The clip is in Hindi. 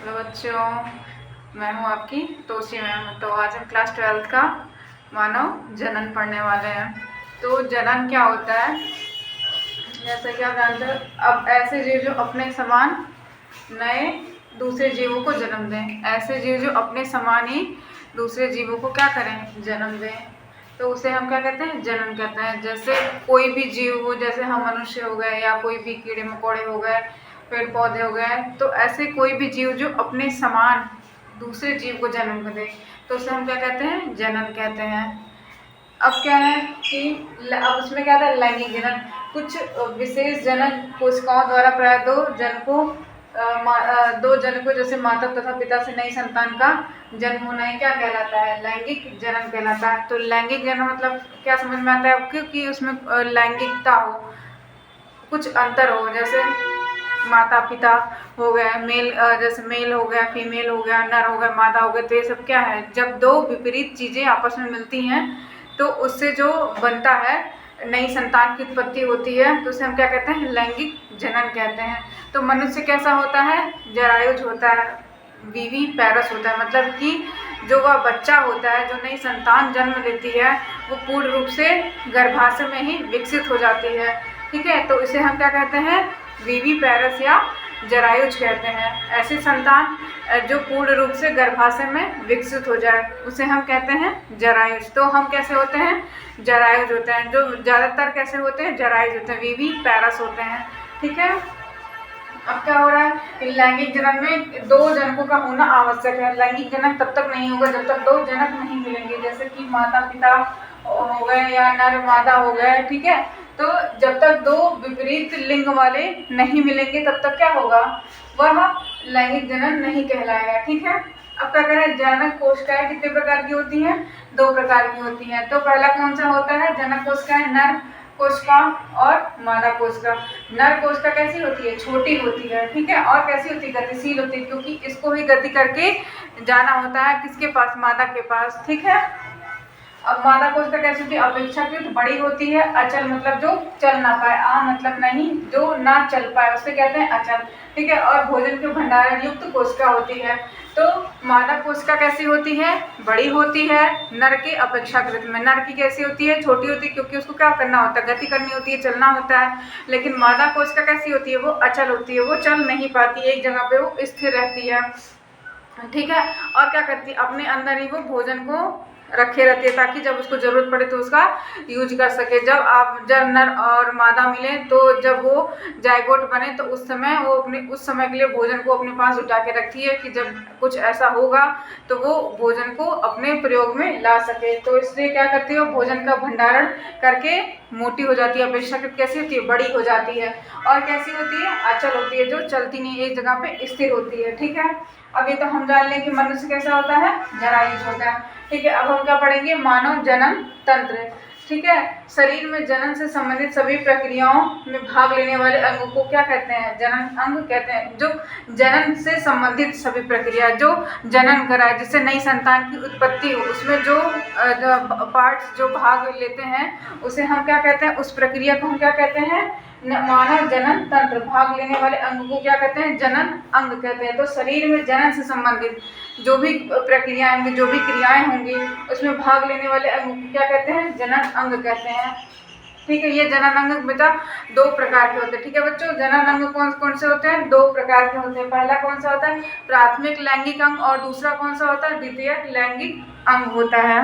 हेलो बच्चों, मैं हूँ आपकी तोसी मैम। तो आज हम क्लास 12th का मानव जनन पढ़ने वाले हैं। तो जनन क्या होता है, जैसा कि आप जानते हो, अब ऐसे जीव जो अपने समान नए दूसरे जीवों को जन्म दें, ऐसे जीव जो अपने समान ही दूसरे जीवों को क्या करें, जन्म दें, तो उसे हम क्या कहते हैं, जनन कहते हैं। जैसे कोई भी जीव हो, जैसे हम मनुष्य हो गए या कोई भी कीड़े मकोड़े हो गए, पेड़ पौधे हो गए, तो ऐसे कोई भी जीव जो अपने समान दूसरे जीव को जन्म दे, तो उसे हम क्या कहते हैं, जनन कहते हैं। अब क्या है कि अब उसमें क्या था, लैंगिक जनन। कुछ विशेष जनन कोशिकाओं द्वारा प्राय दो जनकों जैसे माता तथा पिता से नई संतान का जन्म होना ही क्या कहलाता है, लैंगिक जनन कहलाता है। तो लैंगिक जनन मतलब क्या समझ में आता है आपको, कि उसमें लैंगिकता हो, कुछ अंतर हो, जैसे माता पिता हो गए, मेल जैसे मेल हो गया, फीमेल हो गया, नर हो गया, मादा हो गया। तो ये सब क्या है, जब दो विपरीत चीज़ें आपस में मिलती हैं तो उससे जो बनता है, नई संतान की उत्पत्ति होती है, तो उसे हम क्या कहते हैं, लैंगिक जनन कहते हैं। तो मनुष्य कैसा होता है, जरायुज होता है, वीवी पैरस होता है। मतलब कि जो वह बच्चा होता है, जो नई संतान जन्म लेती है, वो पूर्ण रूप से गर्भाशय में ही विकसित हो जाती है। ठीक है, तो इसे हम क्या कहते हैं, वीवी पैरस या जरायुज कहते हैं। ऐसी संतान जो पूर्ण रूप से गर्भाशय में विकसित हो जाए, उसे हम कहते हैं जरायुज। तो हम कैसे होते हैं, जरायुज होते हैं। जो ज़्यादातर कैसे होते हैं, जरायुज होते हैं, वीवी पैरस होते हैं। ठीक है, अब क्या हो रहा है कि लैंगिक जनन में दो जनकों का होना आवश्यक है। लैंगिक जनन तब तक नहीं होगा जब तक दो जनक नहीं मिलेंगे, जैसे कि माता पिता हो गए या नर मादा हो गए। ठीक है, तो जब तक दो विपरीत लिंग वाले नहीं मिलेंगे तब तक क्या होगा, वह लैंगिक जनन नहीं कहलाएगा। ठीक है, अब क्या करें, जनक कोशिकाएं कितने प्रकार की होती हैं, दो प्रकार की होती हैं। तो पहला कौन सा होता है, जनक कोशिकाएं, नर कोशिका और मादा कोशिका। नर कोशिका कैसी होती है, छोटी होती है। ठीक है, और कैसी होती है, गतिशील होती है, क्योंकि इसको ही गति करके जाना होता है किसके पास, मादा के पास। ठीक है, अब मादा कोशिका कैसी होती है, अपेक्षाकृत बड़ी होती है। अचल मतलब जो चल ना पाए, मतलब नहीं, जो ना चल पाए उसे कहते हैं अचल। ठीक है, और भोजन के भंडारण युक्त कोशिका होती है। तो मादा कोशिका कैसी होती है, बड़ी होती है नर के अपेक्षाकृत में। नर की कैसी होती है, छोटी होती है, क्योंकि उसको क्या करना होता है, गति करनी होती है, चलना होता है। लेकिन मादा कोशिका कैसी होती है, वो अचल होती है, वो चल नहीं पाती, एक जगह पे वो स्थिर रहती है। ठीक है, और क्या करती है, अपने अंदर ही वो भोजन को रखे रहती है, ताकि जब उसको जरूरत पड़े तो उसका यूज कर सके। जब नर और मादा मिले, तो जब वो जायगोट बने, तो उस समय वो उस समय के लिए भोजन को अपने पास जुटा के रखती है, कि जब कुछ ऐसा होगा तो वो भोजन को अपने प्रयोग में ला सके। तो इसलिए क्या करती है, वो भोजन का भंडारण करके मोटी हो जाती है। अपेक्षाकृत कैसी होती है, बड़ी हो जाती है। और कैसी होती है, अचल होती है, जो चलती नहीं, एक जगह पे स्थिर होती है। ठीक है, अब ये तो हम जान लें कि मनुष्य कैसा होता है, जरायुज होता है। ठीक है, अब हम क्या पढ़ेंगे, मानव जनन तंत्र। ठीक है, शरीर में जनन से संबंधित सभी प्रक्रियाओं में भाग लेने वाले अंगों को क्या कहते हैं, जनन अंग कहते हैं। जो जनन से संबंधित सभी प्रक्रिया, जो जनन कराए, जिससे नई संतान की उत्पत्ति हो, उसमें जो पार्ट्स जो भाग लेते हैं, उसे हम क्या कहते हैं, उस प्रक्रिया को हम क्या कहते हैं, मानव जनन तंत्र। भाग लेने वाले अंग को क्या कहते हैं, जनन अंग कहते हैं। तो शरीर में जनन से संबंधित जो भी प्रक्रियाएं होंगी, जो भी क्रियाएं होंगी, उसमें भाग लेने वाले अंग को क्या कहते हैं, जनन अंग कहते हैं। ठीक है, ये जनन अंग बेटा दो प्रकार के होते हैं। ठीक है बच्चों, जनन अंग कौन कौन से होते हैं, दो प्रकार के होते हैं। पहला कौन सा होता है, प्राथमिक लैंगिक अंग, और दूसरा कौन सा होता है, द्वितीयक लैंगिक अंग होता है।